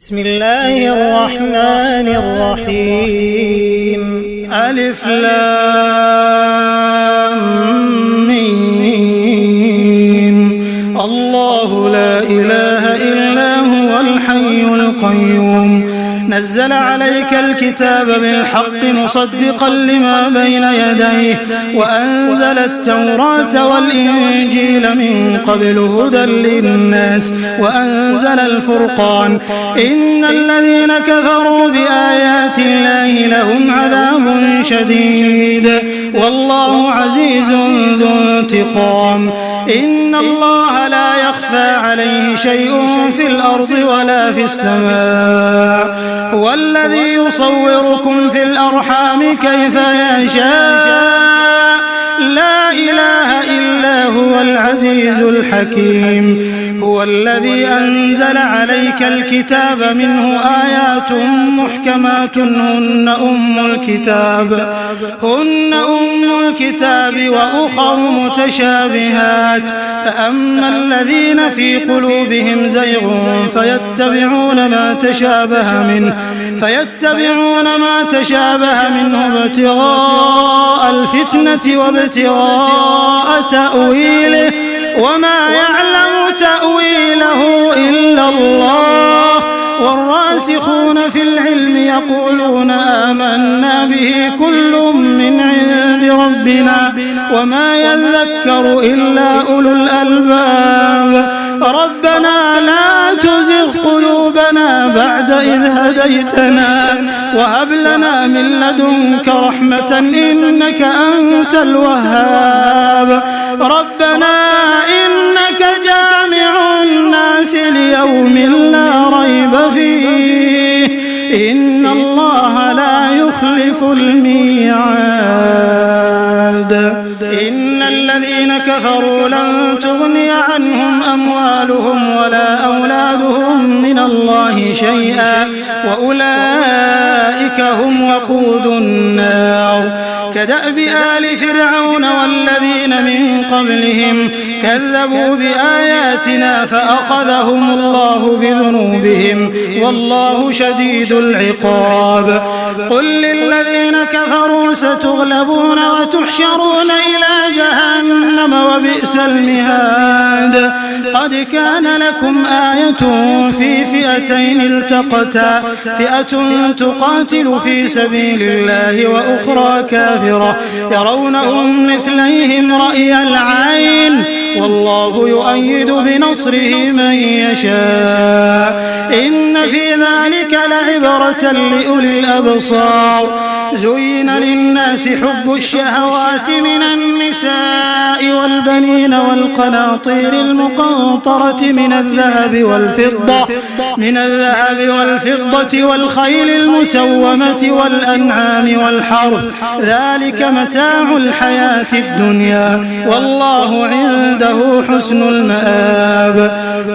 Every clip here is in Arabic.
بسم الله الرحمن الرحيم. ألف لام ميم. الله لا إله إلا هو الحي القيوم. نزل عليك الكتاب بالحق مصدقا لما بين يديه وأنزل التوراة والإنجيل من قبل هدى للناس وأنزل الفرقان. إن الذين كفروا بآيات الله لهم عذاب شديد والله عزيز ذو انتقام. إن الله لا يخفى عليه شيء في الأرض ولا في السماء. هو الذي يصوركم في الأرحام كيف يشاء. لا إله إلا هو العزيز الحكيم. هو الذي أنزل عليك الكتاب منه آيات محكمات هن أم الكتاب وأخر متشابهات. فأما الذين في قلوبهم زيغ فيتبعون ما تشابه منه ابتغاء الفتنة وابتغاء تأويله وما يعلم تأويله إلا الله. والراسخون في العلم يقولون آمنا به كل من عند ربنا وما يذكر إلا أولو الألباب. ربنا لا تزغ قلوبنا بعد إذ هديتنا وهب لنا من لدنك رحمة إنك أنت الوهاب. ربنا إنك جامع الناس ليوم لا ريب فيه إن الله لا يخلف الميعاد. إن الذين كفروا لن تغني عنهم أموالهم ولا أولادهم من الله شيئا وأولئك هم وقود النار. كدأب آل فرعون والذين من قبلهم كذبوا بآياتنا فأخذهم الله بذنوبهم والله شديد العقاب. قل للذين كفروا ستغلبون وتحشرون إلى جهنم وبئس المهاد. قد كان لكم آية في فئتين التقتا فئة تقاتل في سبيل الله وأخرى كافرة يرونهم مثليهم رأي العين والله يؤيد بنصره من يشاء. إن في ذلك لعبرة لأولي الأبصار. زين للناس حب الشهوات من النساء والبنين والقناطير المقنطرة من الذهب والفضة والخيل المسومة والأنعام والحرث ذلك متاع الحياة الدنيا والله عنده حسن المآب.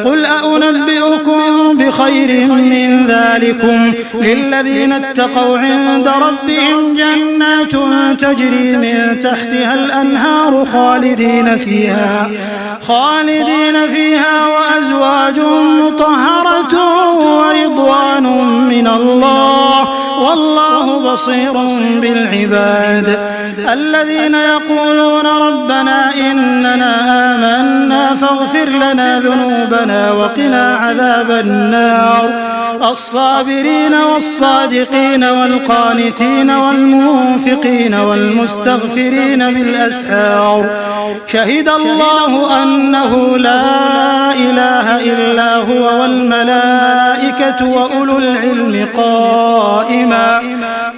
قل أنبئكم بخير من ذلكم للذين اتقوا عند ربهم جنات تجري من تحتها الأنهار خالدين فيها وأزواج مطهرة ورضوان من الله والله بصير بالعباد. الذين يقولون ربنا إننا آمنا فاغفر لنا ذنوبنا وقنا عذاب النار. الصابرين والصادقين والقانتين والمنفقين والمستغفرين بالأسحار. شهد الله أنه لا إله إلا هو والملائكة وأولو العلم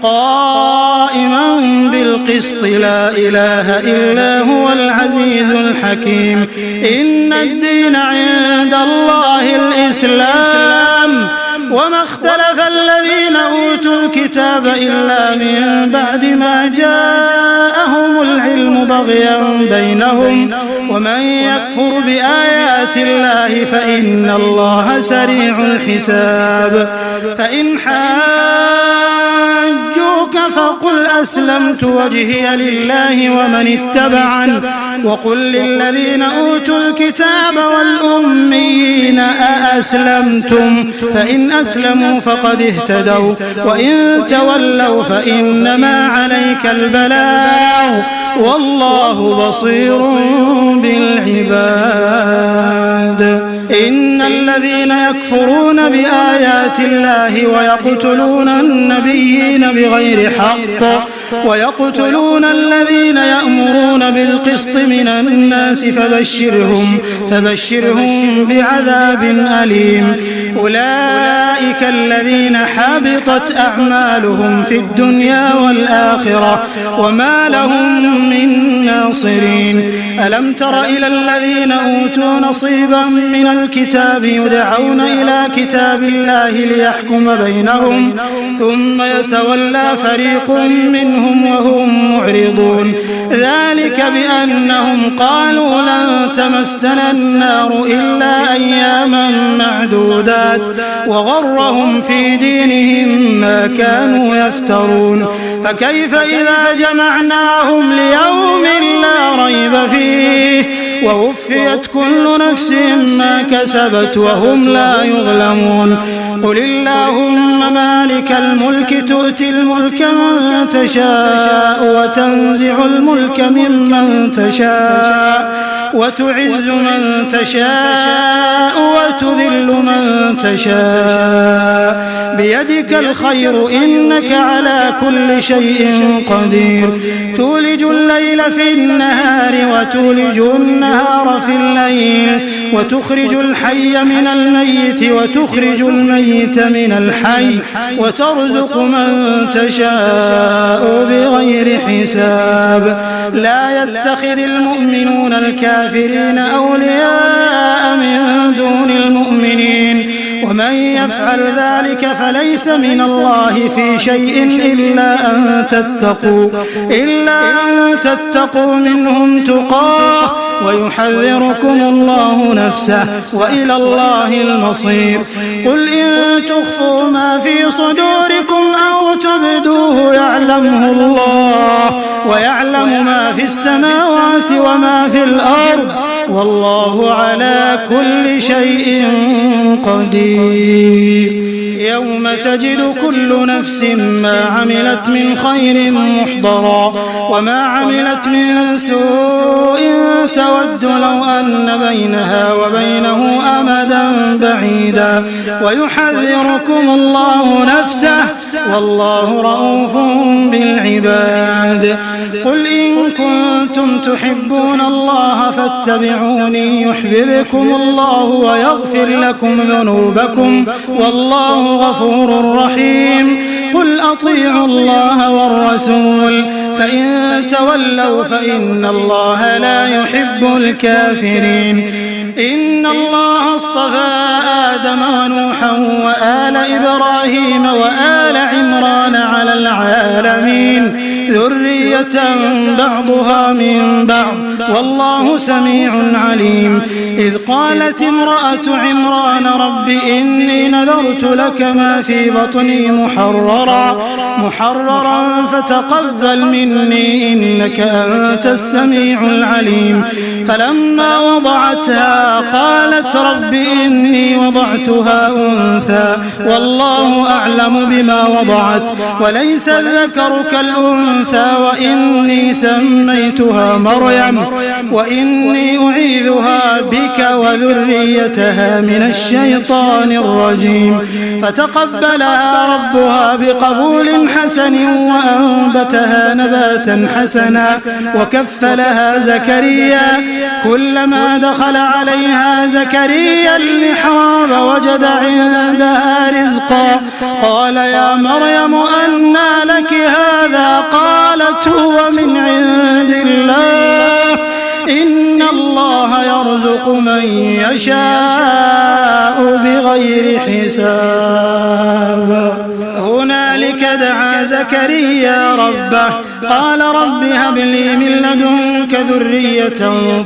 قائما بالقسط لا إله إلا هو العزيز الحكيم. إن الدين عند الله الإسلام وما اختلف الذين أوتوا الكتاب إلا من بعد ما جاءهم العلم بغيا بينهم ومن يكفر بآيات الله فإن الله سريع الحساب. فإن حاجوك فقل أسلمت وجهي لله ومن اتبعن وقل للذين أوتوا الكتاب والأميين أأسلمتم فإن أسلموا فقد اهتدوا وإن تولوا فإنما عليك البلاغ والله بصير بالعباد. إن الذين يكفرون بآيات الله ويقتلون النبيين بغير حق ويقتلون الذين يأمرون بالقسط من الناس فبشرهم بعذاب أليم. أولئك الذين حبطت أعمالهم في الدنيا والآخرة وما لهم من ناصرين. ألم تر إلى الذين أوتوا نصيبا من الكتاب يدعون إلى كتاب الله ليحكم بينهم ثم يتولى فريق منهم وهم معرضون. ذلك بأنهم قالوا لن تمسنا النار إلا أياما معدودات وغرهم في دينهم ما كانوا يفترون. فكيف إذا جمعناهم ليوم لا ريب فيه ووفيت كل نفس ما كسبت وهم لا يظلمون. قل اللهم مالك الملك تؤتي الملك من تشاء وتنزع الملك ممن تشاء وتعز من تشاء وتذل من تشاء بيدك الخير إنك على كل شيء قدير. تولج الليل في النهار وتولج النهار في الليل وتخرج الحي من الميت وتخرج الميت من الحي وترزق من تشاء بغير حساب. لا يتخذ المؤمنون الكافرين أولياء من دون المؤمنين ومن يفعل ذلك فليس من الله في شيء إلا أن تتقوا منهم تقاه ويحذركم الله نفسه وإلى الله المصير. قل إن تخفوا ما في صدوركم أو تبدوه يعلمه الله ويعلم ما في السماوات وما في الأرض والله على كل شيء قدير. يوم تجد كل نفس ما عملت من خير محضرا وما عملت من سوء تود لو أن بينها وبينه أمدا بعيدا ويحذركم الله نفسه والله رؤوف بالعباد. قل إن كنتم تحبون الله فاتبعوني يحببكم الله ويغفر لكم ذنوبكم والله غفور رحيم. قل أطيعوا الله والرسول فإن تولوا فإن الله لا يحب الكافرين. إن الله اصطفى آدم ونوحا وآل إبراهيم وآل عمران على العالمين ذرية بعضها من بعض والله سميع عليم. إذ قالت امرأة عمران رب إني نذرت لك ما في بطني محررا فتقبل مني إنك أنت السميع العليم. فلما وضعتها قالت رب إني وضعتها أنثى والله أعلم بما وضعت وليس الذكر كالأنثى وإني سميتها مريم وإني أعيذها بك وذريتها من الشيطان الرجيم. فتقبلها ربها بقبول حسن وأنبتها نباتا حسنا وكفلها زكريا. كلما دخل عليها زكريا المحراب وجد عندها رزقا قال يا مريم أنى لك هذا قالت هو من عند الله إن الله يرزق من يشاء بغير حساب. هنالك دعا زكريا ربه قال رب هب لي من لدنك ذرية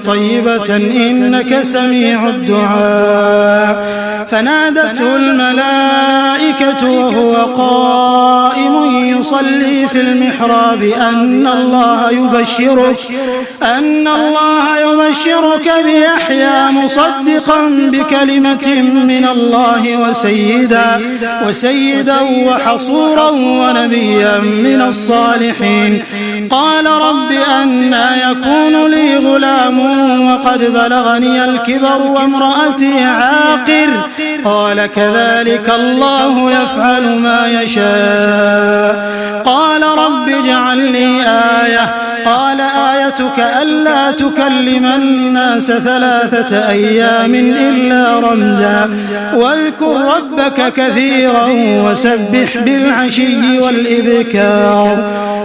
طيبة إنك سميع الدعاء. فنادته الملائكة وهو قائم يصلي في المحراب أن الله يبشرك بيحيى مصدقا بكلمة من الله وسيدا وحصورا ونبيا من الصالحين. قال رب أنى يكون لي غلام وقد بلغني الكبر وامرأتي عاقر قال كذلك الله يفعل ما يشاء. قال رب اجعل لي آية قال آيتك ألا تكلم الناس 3 أيام إلا رمزا واذكر ربك كثيرا وسبح بالعشي والإبكار.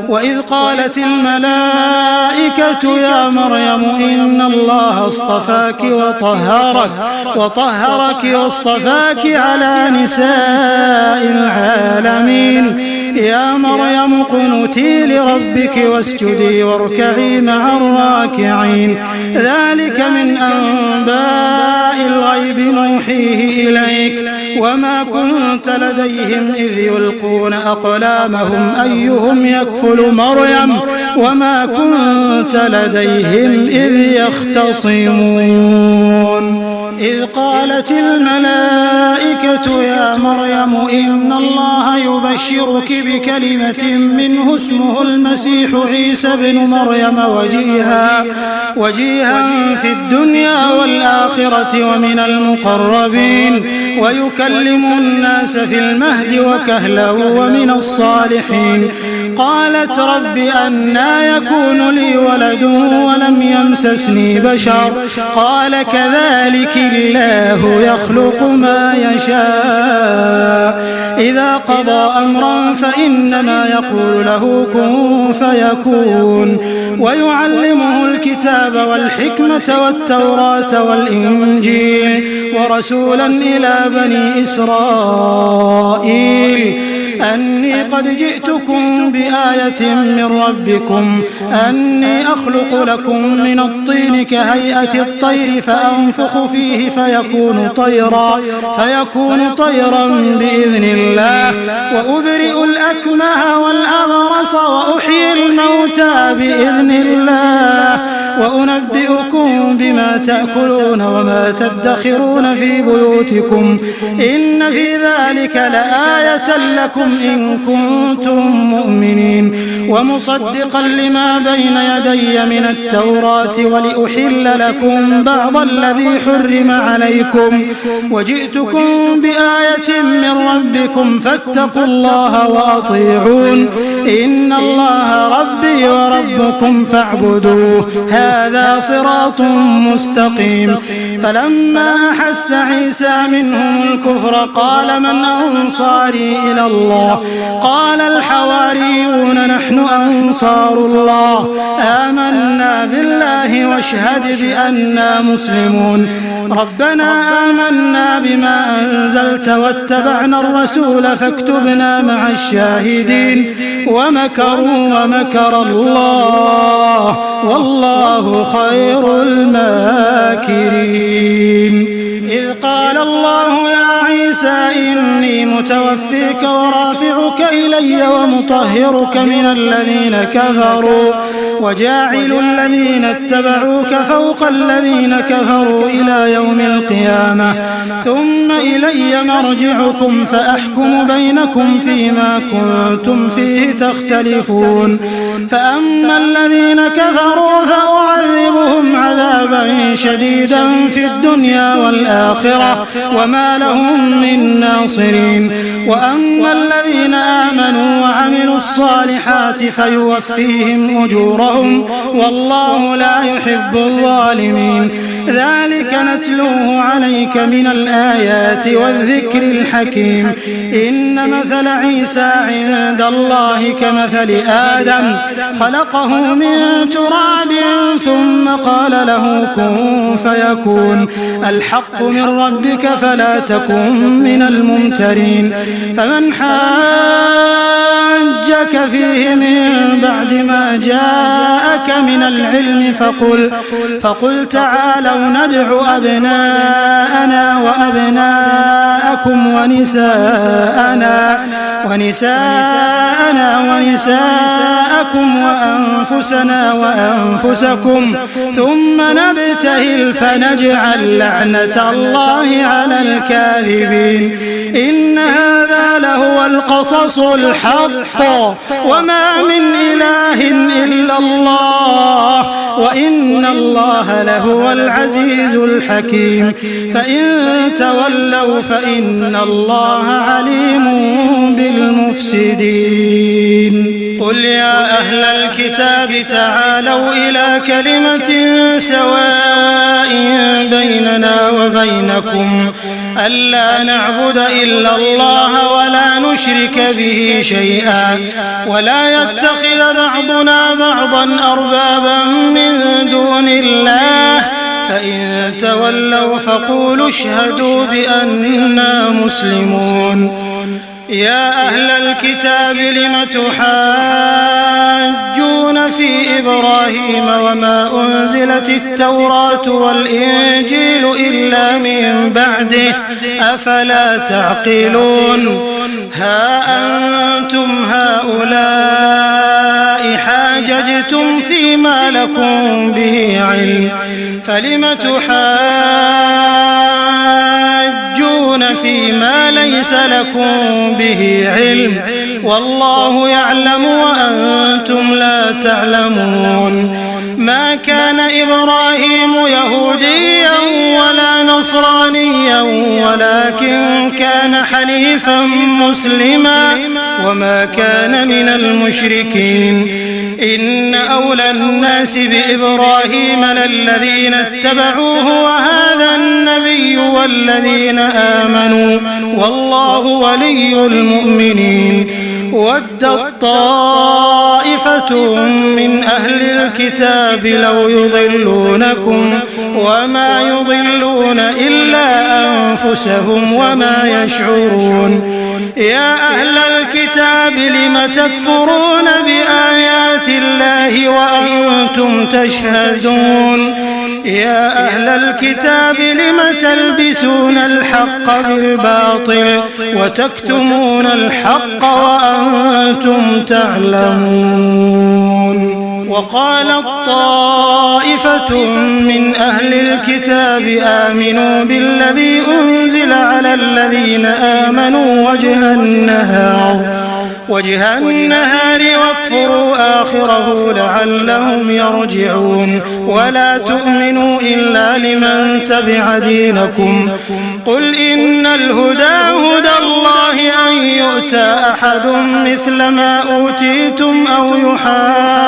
وإذ قالت الملائكة يا مريم إن الله اصطفاك وطهرك واصطفاك على نساء العالمين. يا مريم اقنتي لربك واسجدي واركعي مع الراكعين. ذلك من أنباء الغيب نوحيه إليك وما كنت لديهم إذ يلقون أقلامهم أيهم يكفل مريم وما كنت لديهم إذ يختصمون. إذ قالت الملائكة يا مريم إن الله يبشرك بكلمة منه اسمه المسيح عيسى بن مريم وجيها في الدنيا والآخرة ومن المقربين ويكلم الناس في المهد وكهلا ومن الصالحين. قالت رب أنى يكون لي ولد ولم يمسسني بشر قال كذلك الله يخلق ما يشاء إذا قضى أمرا فإنما يقول له كن فيكون. ويعلمه الكتاب والحكمة والتوراة والإنجيل ورسولا إلى بني إسرائيل أني قد جئتكم بآية من ربكم أني أخلق لكم من الطين كهيئة الطير فأنفخ فيه فيكون طيرا بإذن الله وأبرئ الأكمه والأبرص وأحيي الموتى بإذن الله وأنبئكم بما تأكلون وما تدخرون في بيوتكم إن في ذلك لآية لكم إن كنتم مؤمنين. ومصدقا لما بين يدي من التوراة ولأحل لكم بعض الذي حرم عليكم وجئتكم بآية من ربكم فاتقوا الله وأطيعون إن الله ربي وربكم فاعبدوه هذا صراط مستقيم. فلما أحس عيسى منهم الكفر قال من أنصاري إلى الله قال الحواريون نحن أنصار الله آمنا بالله واشهد بأننا مسلمون. ربنا آمنا بما أنزلت واتبعنا الرسول فاكتبنا مع الشاهدين. ومكروا ومكر الله والله خير الماكرين. إذ قال الله يا عيسى إني متوفيك ورافعك إلي ومطهرك من الذين كفروا وجاعل الذين اتبعوك فوق الذين كفروا إلى يوم القيامة ثم إلي مرجعكم فأحكم بينكم فيما كنتم فيه تختلفون. فأما الذين كفروا فأعذبهم عذابا شديدا في الدنيا والآخرة وما لهم من ناصرين. وأما الذين آمنوا وعملوا الصالحات فيوفيهم أجورهم والله لا يحب الظالمين. ذلك نتلوه عليك من الآيات والذكر الحكيم. إن مثل عيسى عند الله كمثل آدم خلقه من تراب ثم قال له كن فيكون. الحق من ربك فلا تكن من الممترين. فمن حاجك فيه من بعد ما جاءك من العلم فقل تعالوا ندع أبناءنا وأبناءكم ونساءنا ونساءكم وأنفسنا وأنفسكم ثم نبتهل فنجعل لعنة الله على الكاذبين إن هذا لهو القصص الحق وما من إله إلا الله وإن الله لهو العزيز الحكيم فإن تولوا فإن الله عليم بالمفسدين قل يا أهل الكتاب تعالوا إلى كلمة سواء بيننا وبينكم ألا نعبد إلا الله ولا نشرك به شيئا ولا يتخذ بعضنا بعضا أربابا من دون الله فإن تولوا فقولوا اشهدوا بأننا مسلمون يا أهل الكتاب لم تحاجون في إبراهيم وما أنزلت التوراة والإنجيل إلا من بعده أفلا تعقلون ها أنتم هؤلاء حاججتم فيما لكم به علم فلم تحاجون فيما ليس لكم به علم والله يعلم وأنتم لا تعلمون ما كان إبراهيم يهوديا ولا نصرانيا ولكن كان حنيفا مسلما وما كان من المشركين إن أولى الناس بإبراهيم للذين اتبعوه وهذا النبي والذين آمنوا والله ولي المؤمنين ودت طائفة من أهل الكتاب لو يضلونكم وما يضلون إلا أنفسهم وما يشعرون يا أهل الكتاب لم تكفرون بآيات الله وأنتم تشهدون يا أهل الكتاب لم تلبسون الحق بالباطل وتكتمون الحق وأنتم تعلمون وقالت طائفة من أهل الكتاب آمنوا بالذي أنزل على الذين آمنوا وجه النهار واكفروا آخره لعلهم يرجعون ولا تؤمنوا إلا لمن تبع دينكم قل إن الهدى هدى الله أن يؤتى أحد مثل ما أوتيتم أو يحاجوكم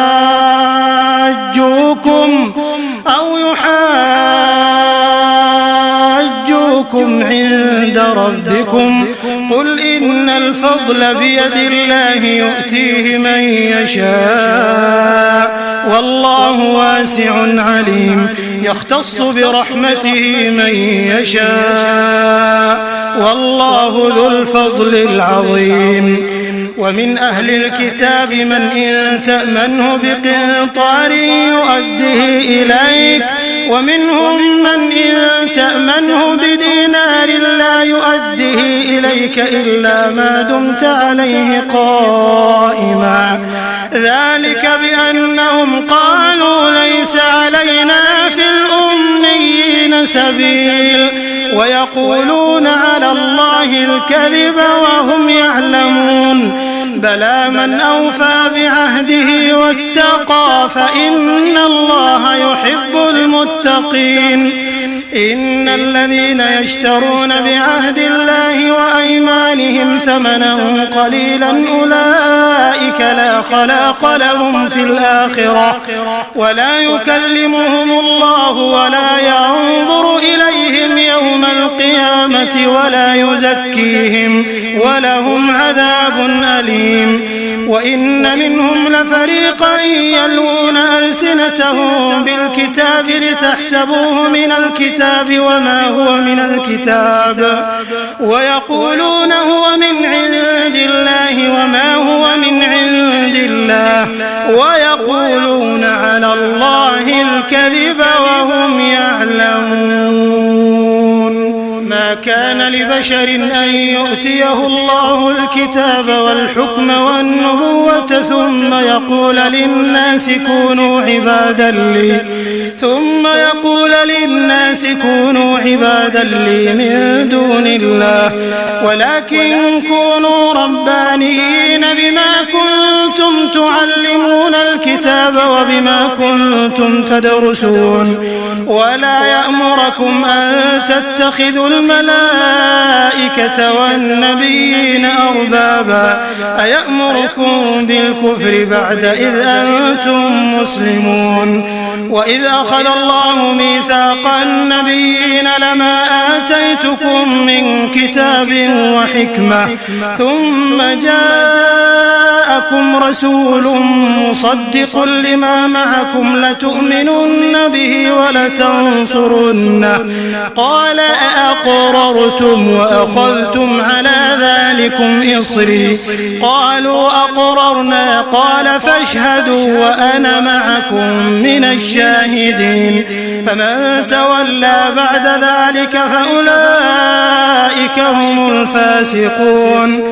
عند ربكم قل إن الفضل بيد الله يؤتيه من يشاء والله واسع عليم يختص برحمته من يشاء والله ذو الفضل العظيم ومن أهل الكتاب من إن تأمنه بقنطار يؤده إليك ومنهم من إن تأمنه بدينار لا يؤده إليك إلا ما دمت عليه قائما ذلك بأنهم قالوا ليس علينا في الأميين سبيل ويقولون على الله الكذب وهم يعلمون بلى من أوفى بعهده واتقى فإن الله يحب المتقين إن الذين يشترون بعهد الله وأيمانهم ثمنا قليلا أولئك لا خلاق لهم في الآخرة ولا يكلمهم الله ولا ينظر إليهم يوم القيامة ولا يزكيهم ولهم عذاب أليم وإن منهم لفريقا يلوون ألسنتهم بالكتاب لتحسبوه من الكتاب وما هو من الكتاب ويقولون هو من عند الله وما هو من عند الله ويقولون على الله الكذب وهم يعلمون ما كان لبشر أن يؤتيه الله الكتاب والحكم والنبوة ثم يقول للناس كونوا عبادا لي من دون الله ولكن كونوا ربانيين بما كنتم تعلمون الكتاب وبما كنتم تدرسون ولا يأمركم أن تتخذوا الملائكة والنبيين أربابا أيأمركم بالكفر بعد إذ أنتم مسلمون وإذ أخذ الله ميثاق النبيين لما آتيتكم من كتاب وحكمة ثم جاءكم رسول مصدق لما معكم لتؤمنن به ولتنصرنه قال أأقررتم وأخذتم على ذلكم إصري قالوا أقررنا قال فاشهدوا وأنا معكم من الشاهدين فمن تولى بعد ذلك فأولئك هم الفاسقون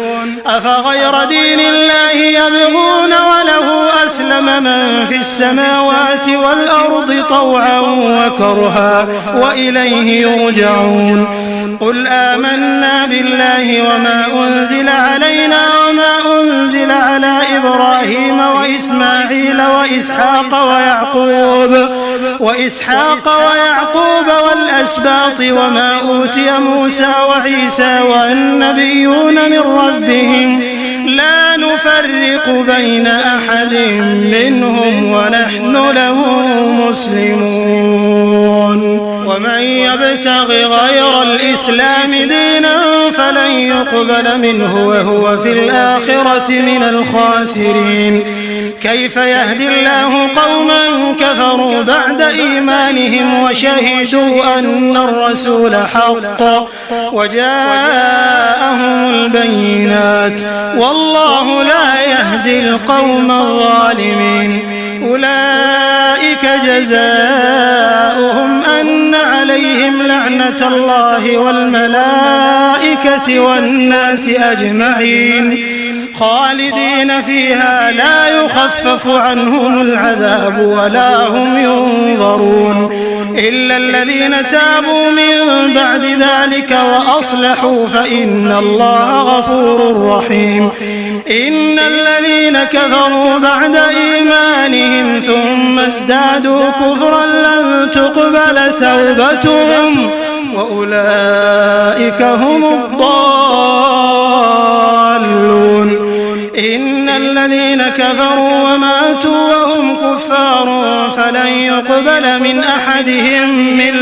أفغير دين الله يبغون وله أسلم من في السماوات والأرض طوعا وكرها وإليه يرجعون قل آمنا بالله وما أنزل علينا وما أنزل على إبراهيم وإسماعيل وإسحاق ويعقوب والأسباط وما أوتي موسى وعيسى والنبيون من ربهم لا نفرق بين أحد منهم ونحن له مسلمون ومن يبتغ غير الإسلام دينا فلن يقبل منه وهو في الآخرة من الخاسرين كيف يهدي الله قوما كفروا بعد إيمانهم وشهدوا أن الرسول حق وجاءهم البينات والله لا يهدي القوم الظالمين أولئك جزاؤهم أن عليهم لعنة الله والملائكة والناس أجمعين خالدين فيها لا يخفف عنهم العذاب ولا هم ينظرون إلا الذين تابوا من بعد ذلك وأصلحوا فإن الله غفور رحيم إن الذين كفروا بعد إيمانهم ثم ازدادوا كفرا لن تقبل توبتهم وأولئك هم الضالون إن الذين كفروا وماتوا وهم كفار فلن يقبل من أحدهم ملء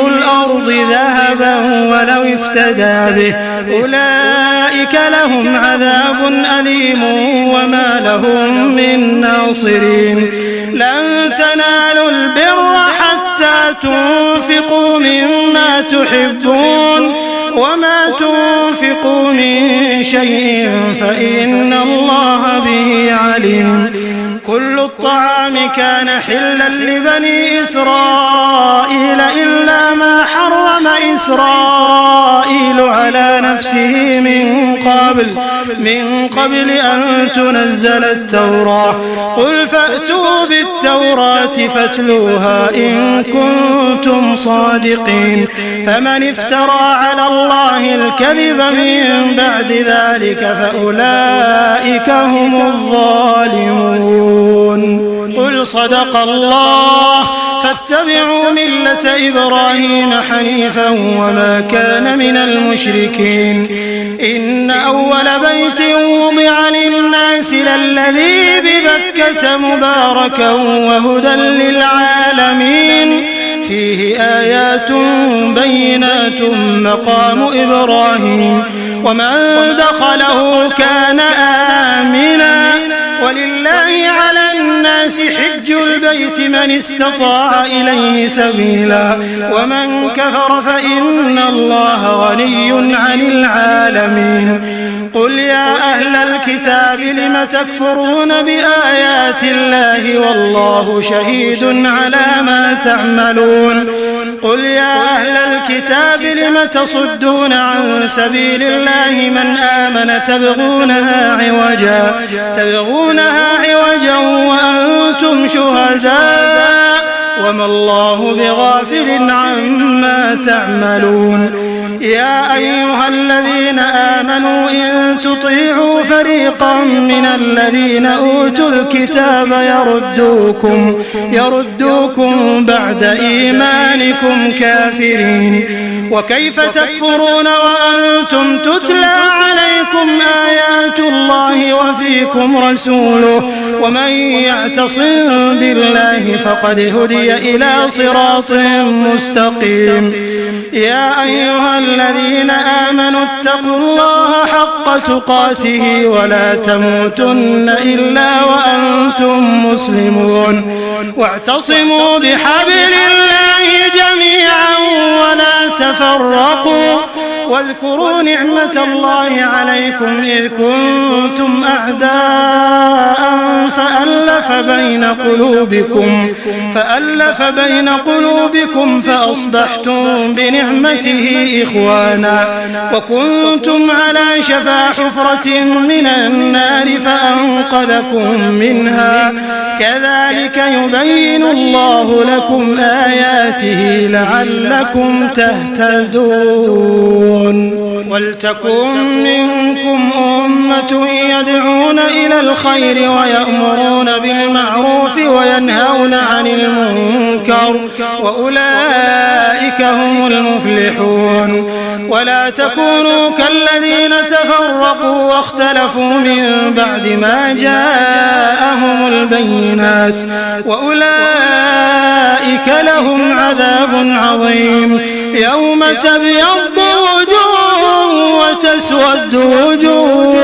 الأرض ذهبا ولو افتدى به أولئك لهم عذاب أليم وما لهم من ناصرين لن تنالوا البر حتى تنفقوا مما تحبون وما تنفقوا من شيء فإن الله به عليم كل الطعام كان حلا لبني إسرائيل إلا ما حرم إسرائيل على نفسه من قبل أن تنزل التوراة قل فأتوا بالتوراة فاتلوها إن كنتم صادقين فمن افترى على الله الكذب من بعد ذلك فأولئك هم الظالمون قل صدق الله فاتبعوا ملة إبراهيم حنيفا وما كان من المشركين إن أول بيت وضع للناس للذي ببكة مباركا وهدى للعالمين فيه آيات بينات مقام إبراهيم ومن دخله كان آمنا ولله على الناس حج البيت البيت من استطاع إليه سبيلا ومن كفر فإن الله غني عن العالمين قل يا أهل الكتاب لم تكفرون بآيات الله والله شهيد على ما تعملون قل يا أهل الكتاب لم تصدون عن سبيل الله من آمن تبغونها عوجا وأنتم شهداء وما الله بغافل عما تعملون يا أيها الذين آمنوا إن تطيعوا فريقا من الذين أوتوا الكتاب يردوكم بعد إيمانكم كافرين وكيف تكفرون وأنتم تتلى عليكم آيات الله وفيكم رسوله ومن يعتصم بالله فقد هدي إلى صراط مستقيم يا أيها الذين آمنوا اتقوا الله حق تقاته ولا تموتن إلا وأنتم مسلمون واعتصموا بحبل الله جميعا ولا تفرقوا واذكروا نعمة الله عليكم إذ كنتم أعداء فألف بين قلوبكم فأصبحتم بنعمته إخوانا وكنتم على شفا حفرة من النار فأنقذكم منها كذلك يبين الله لكم آياته لعلكم تهتدون ولتكن منكم أمة يدعون إلى الخير ويأمرون بالمعروف وينهون عن المنكر وأولئك هم المفلحون ولا تكونوا كالذين تفرقوا واختلفوا من بعد ما جاءهم البينات وأولئك لهم عذاب عظيم يوم تبيض وجوه وتسود وجوه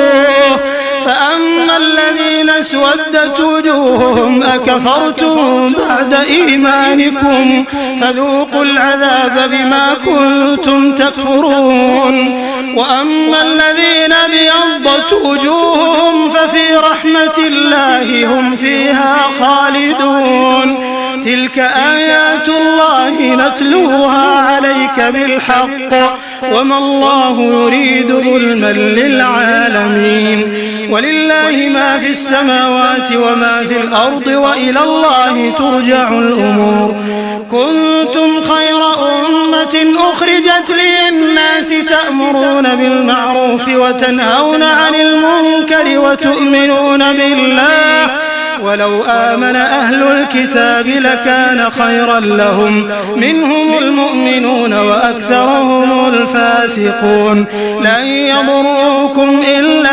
فأما الذين اسودت وجوههم أكفرتم بعد إيمانكم فذوقوا العذاب بما كنتم تكفرون وأما الذين ابيضت وجوههم ففي رحمة الله هم فيها خالدون تلك آيات الله نتلوها عليك بالحق وما الله يريد ظلما للعالمين ولله ما في السماوات وما في الأرض وإلى الله ترجع الأمور كنتم خير أمة أخرجت للناس تأمرون بالمعروف وتنهون عن المنكر وتؤمنون بالله ولو آمن أهل الكتاب لكان خيرا لهم منهم المؤمنون وأكثرهم الفاسقون لن يضروكم إلا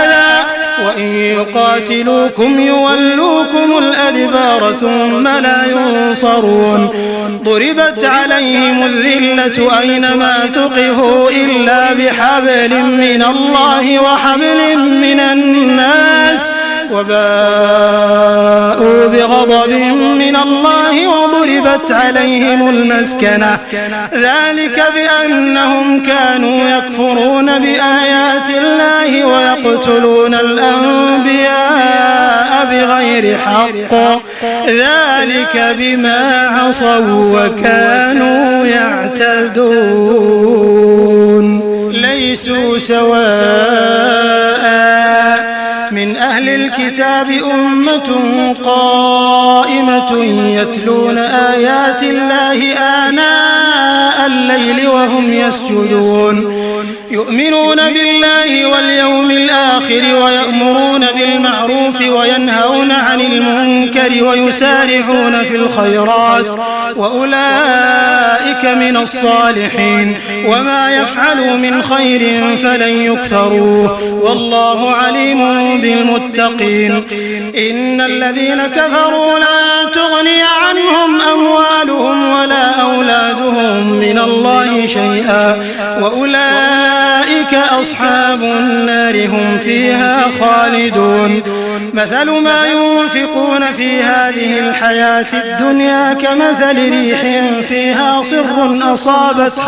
أذى وإن يقاتلوكم يولوكم الأدبار ثم لا ينصرون ضربت عليهم الذلة أينما ثقفوا إلا بحبل من الله وحبل من الناس وباءوا بغضب من الله وضربت عليهم المسكنة ذلك بأنهم كانوا يكفرون بآيات الله ويقتلون الأنبياء بغير حق ذلك بما عصوا وكانوا يعتدون ليسوا سواء من أهل الكتاب أمة قائمة يتلون آيات الله آناء الليل وهم يسجدون يؤمنون بالله واليوم الآخر ويأمرون بالمعروف وينهون عن المنكر ويسارعون في الخيرات وأولئك من الصالحين وما يفعلوا من خير فلن يكفروه والله عليم بالمتقين إن الذين كفروا لن تغني عنهم أموالهم ولا أولادهم من الله شيئا وأولئك أصحاب النار هم فيها خالدون مثل ما ينفقون في هذه الحياة الدنيا كمثل ريح فيها صر أصابت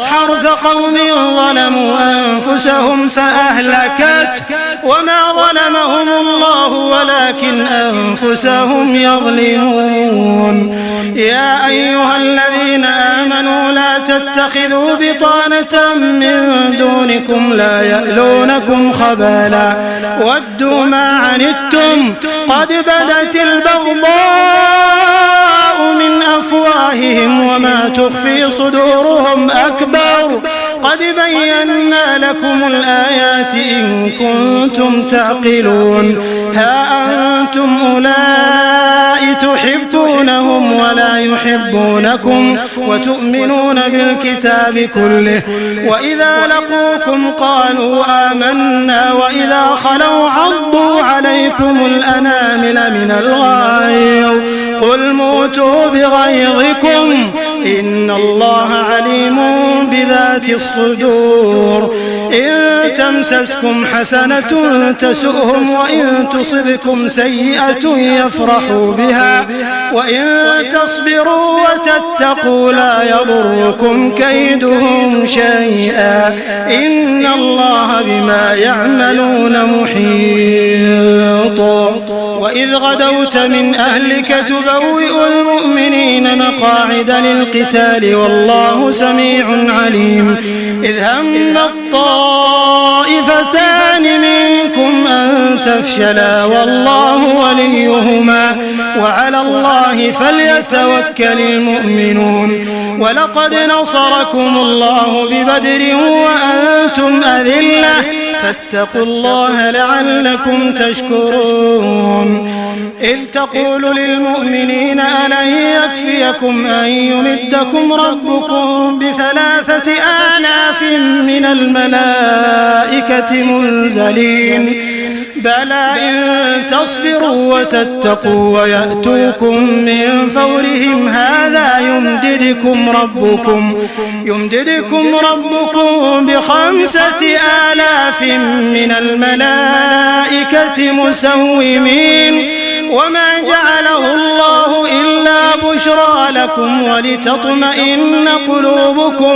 حرث قوم ظلموا أنفسهم فأهلكت وما ظلمهم الله ولكن أنفسهم يظلمون. يا أيها الذين آمنوا لا تتخذوا بطانة من دونكم لا يألونكم خبالا ودوا ما عنتم قد بدت البغضاء من أفواههم وما تخفي صدورهم أكبر قد بينا لكم الآيات إن كنتم تعقلون. ها أنتم أولئك تحبونهم ولا يحبونكم وتؤمنون بالكتاب كله وإذا لقوكم قالوا آمنا وإذا خلوا عضوا عليكم الأنامل من الغيظ قل موتوا بغيظكم إن الله عليم بذات الصدور. إن تمسسكم حسنة تسؤهم وإن تصبكم سيئة يفرحوا بها وإن تصبروا وتتقوا لا يضركم كيدهم شيئا إن الله بما يعملون محيط. وإذ غدوت من أهلك تبوئ المؤمنين مقاعد للقتال والله سميع عليم. إذ هم الطائفتان منكم أن تفشلا والله وليهما وعلى الله فليتوكل المؤمنون. ولقد نصركم الله ببدر وأنتم أذلة فاتقوا الله لعلكم تشكرون. إذ تقول للمؤمنين ألن يكفيكم أن يمدكم ربكم ب3,000 من الملائكة منزلين بلى إن تصبروا وتتقوا ويأتوكم من فورهم هذا يمددكم ربكم ب5,000 من الملائكة مسومين وما جعله الله إلا بشرى لكم ولتطمئن قلوبكم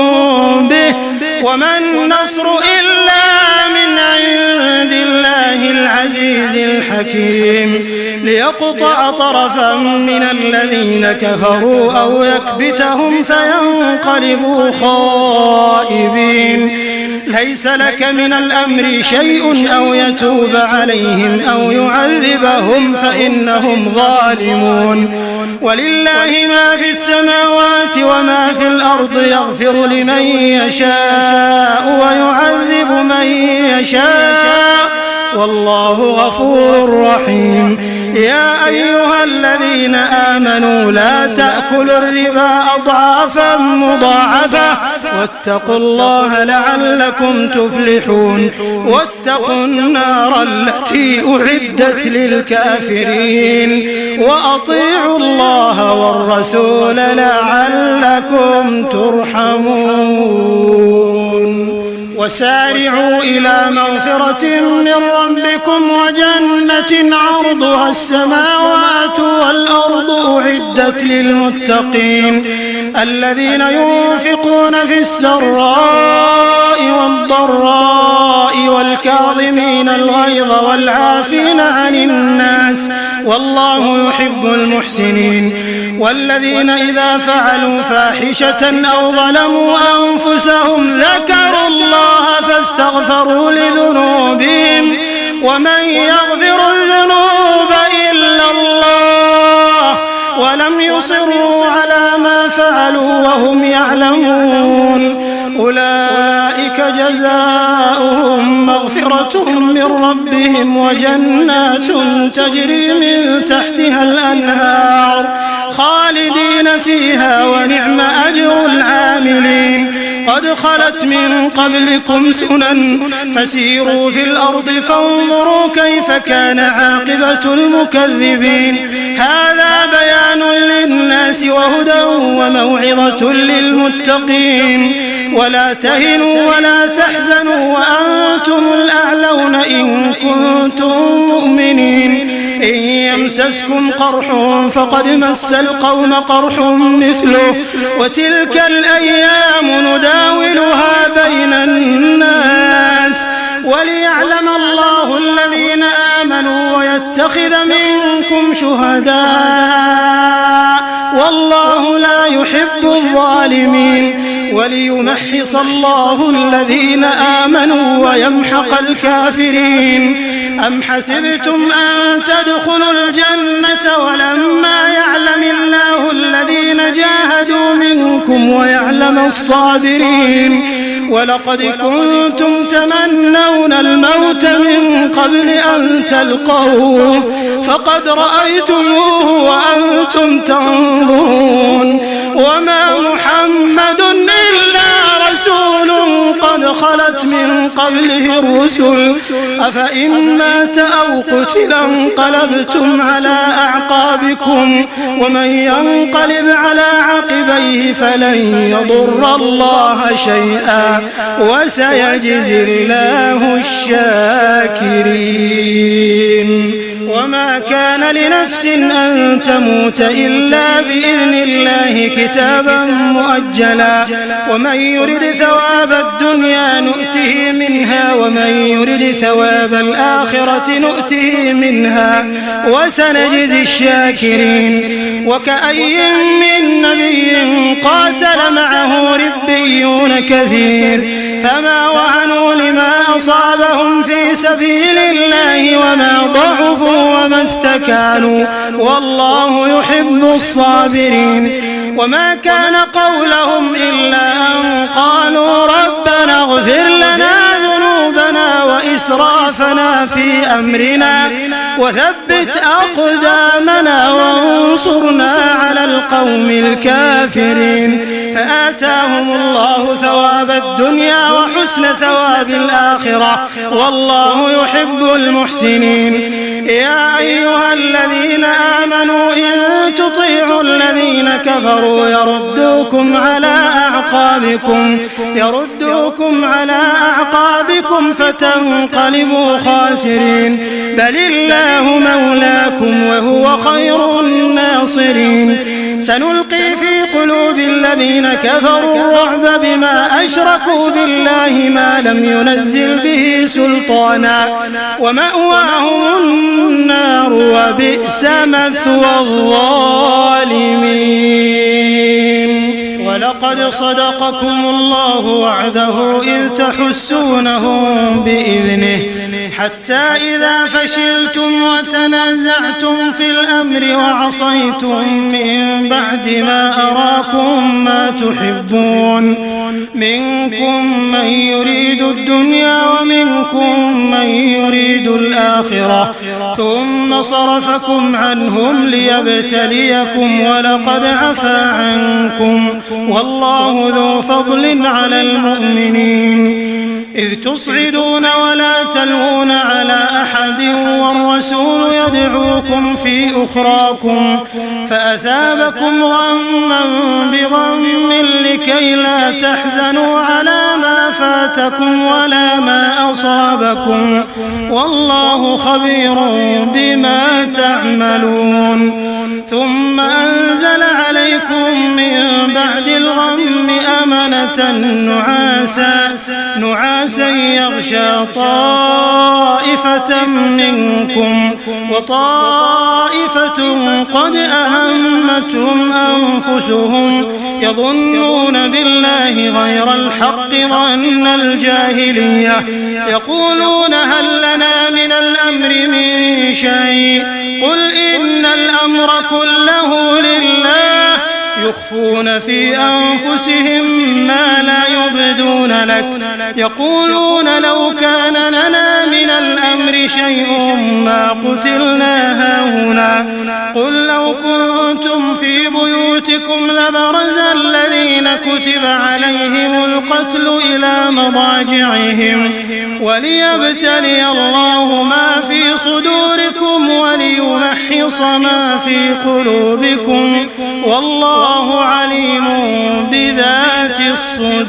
به وما النصر إلا من عند الله العزيز الحكيم ليقطع طرفا من الذين كفروا أو يكبتهم فينقلبوا خائبين. ليس لك من الأمر شيء أو يتوب عليهم أو يعذبهم فإنهم ظالمون. ولله ما في السماوات وما في الأرض يغفر لمن يشاء ويعذب من يشاء والله غفور رحيم. يا أيها الذين آمنوا لا تأكلوا الربا أضعافا مضاعفة واتقوا الله لعلكم تفلحون. واتقوا النار التي أعدت للكافرين وأطيعوا الله والرسول لعلكم ترحمون. وسارعوا إلى مغفرة من ربكم وجنة عرضها السماوات والأرض أعدت للمتقين الذين ينفقون في السراء والضراء والكاظمين الغيظ والعافين عن الناس والله يحب المحسنين. والذين إذا فعلوا فاحشة أو ظلموا أنفسهم ذكروا الله فاستغفروا لذنوبهم ومن يغفر الذنوب إلا الله ولم يصروا على ما فعلوا وهم يعلمون أولئك جزاؤهم مغفرة من ربهم وجنات تجري من تحتها الأنهار خالدين فيها ونعم أجر العاملين. قد خلت من قبلكم سنن فسيروا في الأرض فانظروا كيف كان عاقبة المكذبين. هذا بيان للناس وهدى وموعظة للمتقين. ولا تهنوا ولا تحزنوا وأنتم الأعلون إن كنتم مؤمنين إن يمسسكم قرح فقد مس القوم قرح مثله وتلك الأيام نداولها بين الناس وليعلم الله الذين آمنوا ويتخذ منكم شهداء والله لا يحب الظالمين وليمحص الله الذين آمنوا ويمحق الكافرين أم حسبتم أن تدخلوا الجنة ولما يعلم الله الذين جاهدوا منكم ويعلم الصابرين ولقد كنتم تمنون الموت من قبل أن تلقوه فقد رأيتموه وأنتم تنظرون وما محمد إلا رسول قد خلت من قبله الرسل أفإن مات أو قتل انقلبتم على أعقابكم ومن ينقلب على عقبيه فلن يضر الله شيئا وسيجزي الله الشاكرين وما كان لنفس أن تموت إلا بإذن الله كتابا مؤجلا ومن يرد ثواب الدنيا نؤته منها ومن يرد ثواب الآخرة نؤته منها وسنجزي الشاكرين وكأي من نبي قاتل معه ربيون كثير فما وهنوا لما أصابهم في سبيل الله وما ضعفوا وما استكانوا والله يحب الصابرين وما كان قولهم إلا أن قالوا ربنا اغفر لنا ذنوبنا وإسرافنا في أمرنا وثبت أقدامنا وانصرنا على القوم الكافرين فآتاهم الله ثواب الدنيا وحسن ثواب الآخرة والله يحب المحسنين يا أيها الذين آمنوا إن تطيعوا الذين كفروا يردوكم على أعقابكم فتنقلبوا خاسرين بل الله مولاكم وهو خير الناصرين سنلقي في قلوب الذين كفروا الرعب بما أشركوا بالله ما لم ينزل به سلطانا ومأواهم النار وبئس مثوى الظالمين ولقد صدقكم الله وعده إذ تحسونهم بإذنه حتى إذا فشلتم وتنازعتم في الأمر وعصيتم من بعد ما أراكم ما تحبون منكم من يريد الدنيا ومنكم من يريد الآخرة ثم صرفكم عنهم ليبتليكم ولقد عفا عنكم والله ذو فضل على المؤمنين إذ تصعدون ولا تلوون على أحد والرسول يدعوكم في أخراكم فأثابكم غما بغم لكي لا تحزنوا على ما فاتكم ولا ما أصابكم والله خبير بما تعملون ثم أنزل عليكم من بعد الغم أمنة نعاسا يغشى طائفة منكم وطائفة قد أهمتهم أنفسهم يظنون بالله غير الحق ظن الجاهلية يقولون هل لنا من الأمر من شيء قل إن الأمر كله لله يخفون في أنفسهم ما لا يبدون لك يقولون لو كان لنا من الأمر شيء ما قتلنا هاهنا قل لو كنتم في بيوتكم لبرز الذين كتب عليهم القتل إلى مضاجعهم وليبتلي الله ما في صدوركم وليمحص ما في قلوبكم والله عليم بذات الصدور.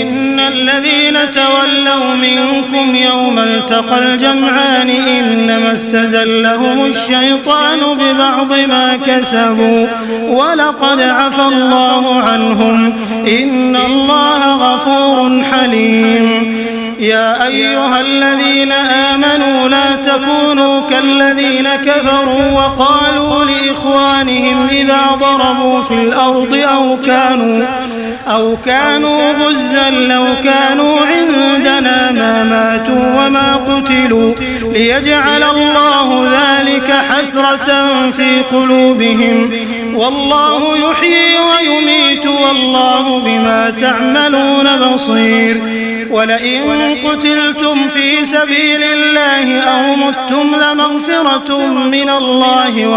إن الذين تولوا منكم يوم التقى الجمعان إنما استزلهم الشيطان ببعض ما كسبوا ولقد عفى الله عنهم إن الله غفور حليم. يا أيها الذين آمنوا لا تكونوا كالذين كفروا وقالوا لإخوانهم إذا ضربوا في الأرض أو كانوا غزا لو كانوا عندنا ما ماتوا وما قتلوا ليجعل الله ذلك حسرة في قلوبهم والله يحيي ويميت والله بما تعملون بصير. ولئن قتلتم في سبيل الله أو متم لمغفرة من الله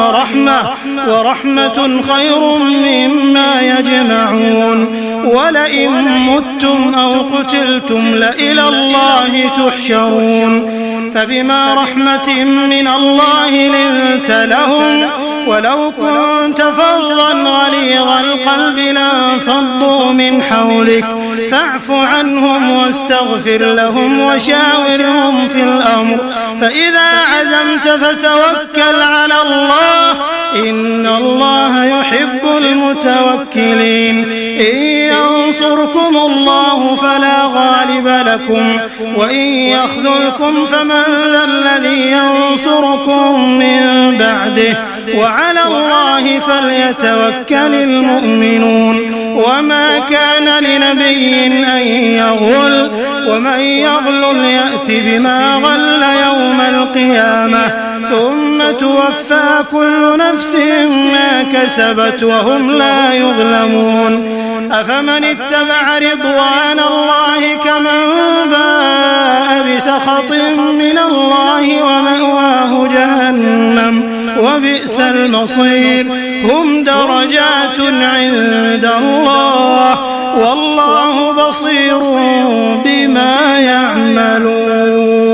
ورحمة خير مما يجمعون. ولئن متم أو قتلتم لإلى الله تحشرون. فبما رحمة من الله لنت لهم ولو كنت فظا غليظ القلب لانفضوا من حولك فاعف عنهم واستغفر لهم وشاورهم في الأمر فإذا عزمت فتوكل على الله إن الله يحب المتوكلين. إن ينصركم الله فلا غالب لكم وإن يخذلكم فمن ذا الذي ينصركم من بعده وعلى الله فليتوكل المؤمنون. وما كان لنبي أن يغل ومن يغل يأت بما غل يوم القيامة ثم توفى كل نفس ما كسبت وهم لا يظلمون. أفمن اتبع رضوان الله كمن باء بسخط من الله ومأواه جهنم وبئس المصير. هم درجات عند الله والله بصير بما يعملون.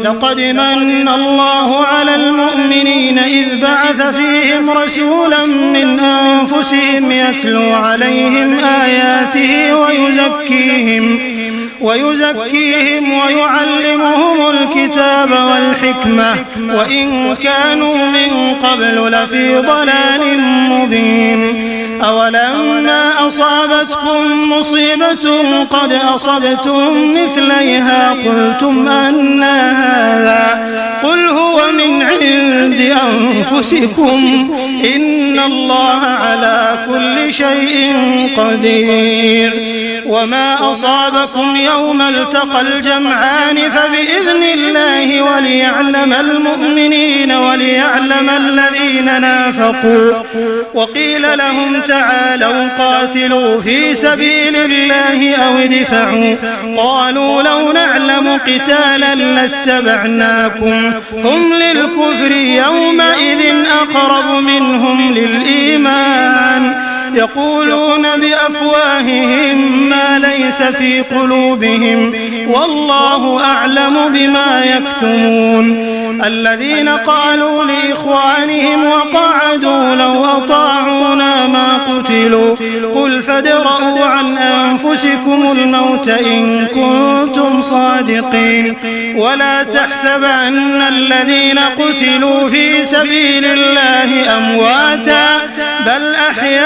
لقد من الله على المؤمنين إذ بعث فيهم رسولا من أنفسهم يتلو عليهم آياته ويزكيهم ويعلمهم الكتاب والحكمة وإن كانوا من قبل لفي ضلال مبين. أولما أصابتكم مصيبة قد أصبتم مثليها قلتم أن هذا قل هو من عند أنفسكم إن الله على كل شيء قدير. وما أصابكم يوم التقى الجمعان فبإذن الله وليعلم المؤمنين وليعلم الذين نافقوا. وقيل لهم تعالوا قاتلوا في سبيل الله أو ادفعوا قالوا لو نعلم قتالا لاتبعناكم هم للكفر يومئذ أقرب منهم للإيمان يقولون بأفواههم ما ليس في قلوبهم والله أعلم بما يكتمون. الذين قالوا لإخوانهم وقعدوا لو أطاعونا ما قتلوا قل فادرءوا عن أنفسكم الموت إن كنتم صادقين. ولا تحسبن الذين قتلوا في سبيل الله أمواتا بل أحياء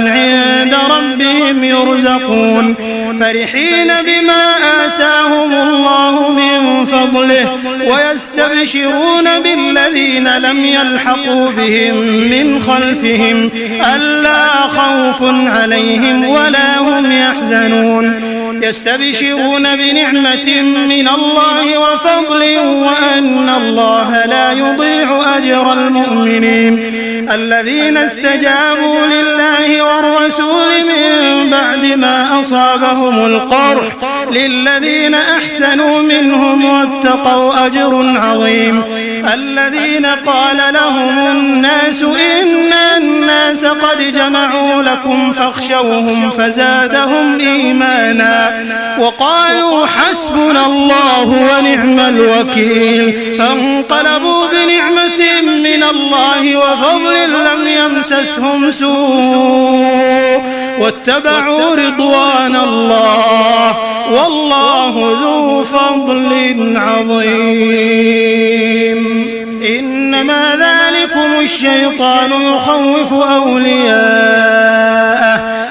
عند ربهم يرزقون فرحين بما آتاهم الله من فضله ويستبشرون بالذين لم يلحقوا بهم من خلفهم ألا خوف عليهم ولا هم يحزنون يستبشرون بنعمة من الله وفضل وأن الله لا يضيع أجر المؤمنين. الذين استجابوا لله والرسول من بعد ما أصابهم القرح للذين أحسنوا منهم واتقوا أجر عظيم. الذين قال لهم الناس إن الناس قد جمعوا لكم فاخشوهم فزادهم إيمانا وقالوا حسبنا الله ونعم الوكيل. فانقلبوا بنعمة من الله وفضل لم يمسسهم يمسسهم سوء واتبعوا رضوان الله والله ذو فضل عظيم. إنما ذلكم الشيطان يخوف أولياءه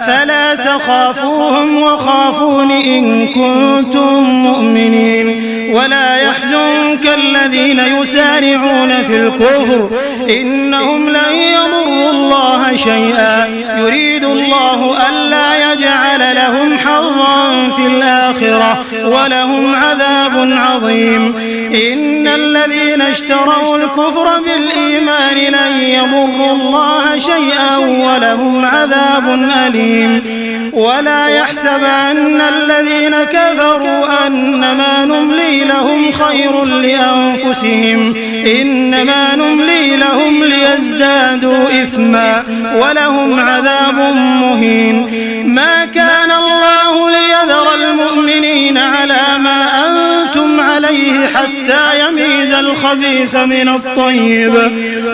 فلا تخافوهم وخافون إن كنتم مؤمنين. ولا يحزنك الذين يسارعون في الكفر إنهم لن يضروا الله شيئا يريد الله ألا يجعل لهم حظا في الآخرة ولهم عذاب عظيم. إن الذين اشتروا الكفر بالإيمان لن يضروا الله شيئا ولهم عذاب أليم. ولا يحسبن الذين كفروا أنما نملي لهم خير لأنفسهم إنما نملي لهم ليزدادوا إثما ولهم عذاب مهين. ما كان الله ليذر المؤمنين على ما أنتم عليه حتى يميز الخبيث من الطيب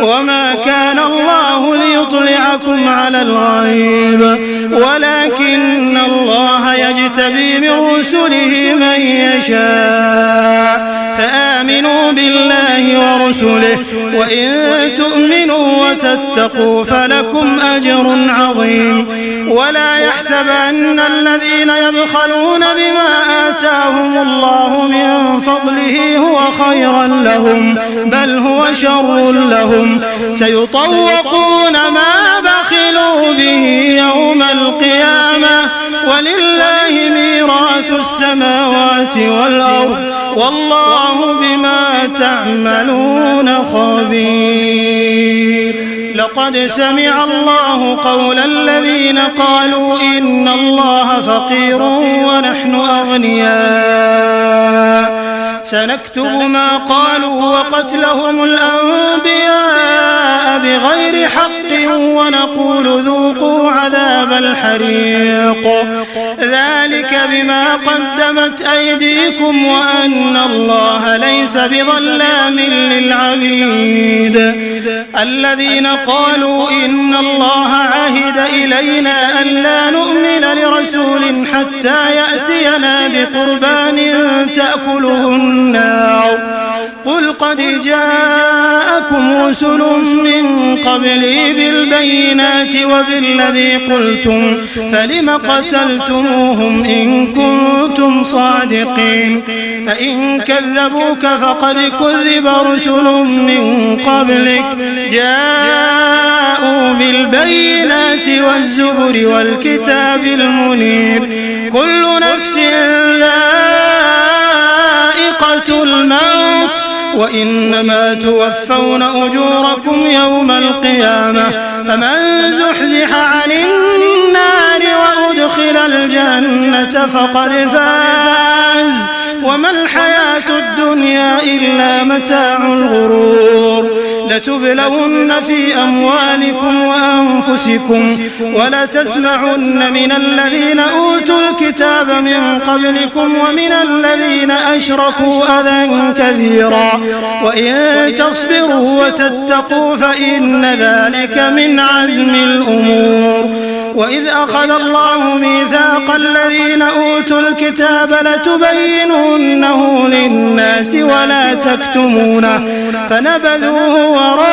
وما كان الله ليطلعكم على الغيب ولكن الله يجتبي من رسله من يشاء. فآمنوا بالله ورسله وإن تؤمنوا وتتقوا فلكم أجر عظيم. ولا يحسبن الذين يبخلون بما آتاهم الله من فضله هو خيرا لهم بل هو شر لهم. سيطوقون ما بخلوا به يوم القيامة ولله ميراث السماوات والأرض والله بما تعملون خبير. لقد سمع الله قول الذين قالوا إن الله فقير ونحن أغنياء سنكتب ما قالوا وقتلهم الأنبياء بغير حق ونقول ذوقوا عذاب الحريق ذلك بما قدمت أيديكم وأن الله ليس بظلام للعبيد. الذين قالوا إن الله عهد إلينا ألا نؤمن لرسول حتى يأتينا بقربان تأكله النار قل قد جاءكم رسل من قبلي بالبينات وبالذي قلتم فلم قتلتموهم إن كنتم صادقين. فإن كذبوك فقد كذب رسل من قبلك جاءوا بالبينات والزبر والكتاب المنير. كل نفس ذائقة الموت وإنما توفون أجوركم يوم القيامة فمن زحزح عن النار وأدخل الجنة فقد فاز وما الحياة الدنيا إلا متاع الغرور. لتبلون في أموالكم وأنفسكم ولتسمعن من الذين أوتوا الكتاب من قبلكم ومن الذين أشركوا أذى كثيرا وإن تصبروا وتتقوا فإن ذلك من عزم الأمور. وإذ أخذ الله ميثاق الذين أوتوا الكتاب لتبيننه للناس ولا تكتمونه فنبذوه وراء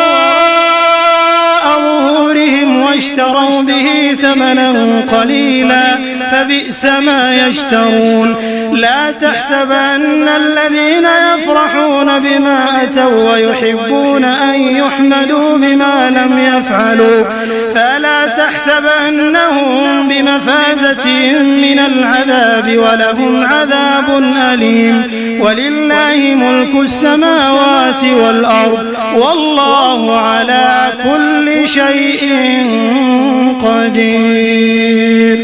ظهورهم واشتروا به ثمنا قليلا فبئس ما يشترون. لا تحسبن الذين يفرحون بما أتوا ويحبون أن يحمدوا بما لم يفعلوا فلا تحسبنهم بمفازة من العذاب ولهم عذاب أليم. ولله ملك السماوات والأرض والله على كل شيء قدير.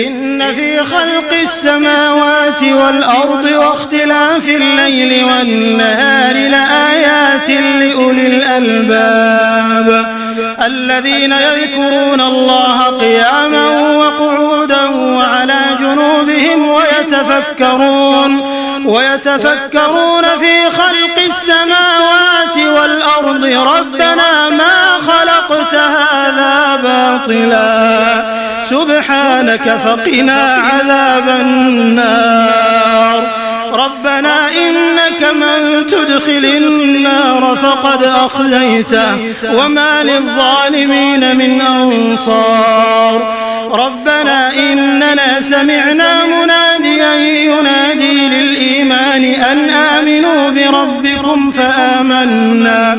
إن في خلق السماوات والأرض واختلاف الليل والنهار لآيات لأولي الألباب الذين يذكرون الله قياما وقعودا وعلى جنوبهم ويتفكرون في خلق السماوات والأرض ربنا ما خلقت هذا باطلا سبحانك فقنا عذاب النار. ربنا إنك من تدخل النار فقد أخزيته وما للظالمين من أنصار. ربنا إننا سمعنا مناديا ينادي للإيمان أن آمنوا بربكم فآمنا.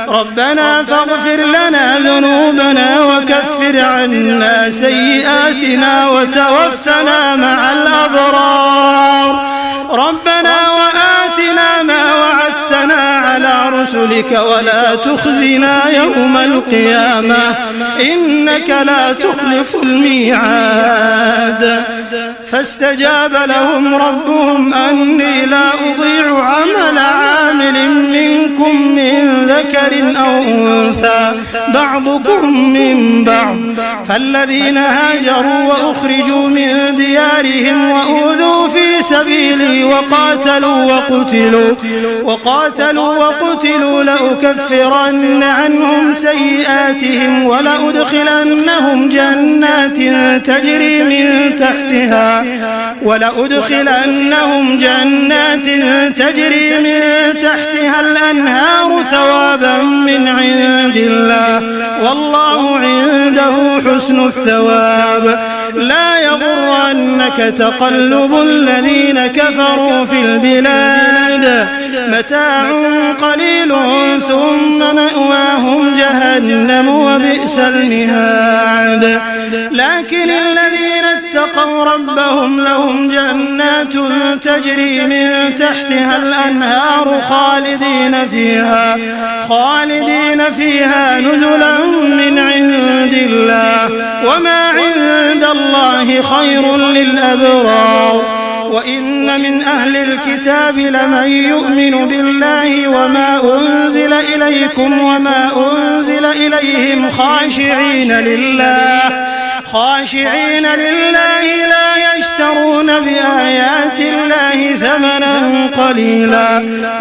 ربنا فاغفر لنا ذنوبنا وكفر عنا سيئاتنا وتوفنا مع الأبرار. ربنا وآتنا ما وعدتنا على رسلك ولا تخزنا يوم القيامة إنك لا تخلف الميعاد. فاستجاب لهم ربهم أني لا أضيع عمل عامل منكم من ذكر أو أنثى بعضكم من بعض. فالذين هاجروا وأخرجوا من ديارهم وأوذوا في سبيلي وقاتلوا وقتلوا لأكفرن عنهم سيئاتهم ولأدخلنهم جنات تجري من تحتها الأنهار ثوابا من عند الله والله عنده حسن الثواب. لا يغرنك تقلب الذين كفروا في البلاد متاع قليل ثم مأواهم جهنم وبئس المهاد. لكن الذين اتقوا ربهم لهم جنات تجري من تحتها الأنهار خالدين فيها نزلا من عند الله وما عند الله خير للأبرار. وإن من أهل الكتاب لمن يؤمن بالله وما أنزل إليكم وما أنزل إليهم خاشعين لله لا يشترون بآيات الله ثمنا قليلا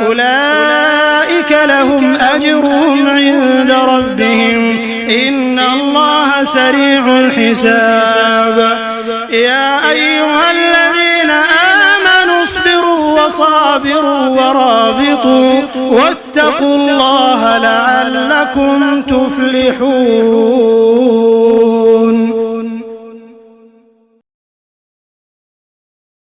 أولئك لهم أجرهم عند ربهم إن الله سريع الحساب. يا أيها الذين آمنوا اصبروا وصابروا ورابطوا واتقوا الله لعلكم تفلحون.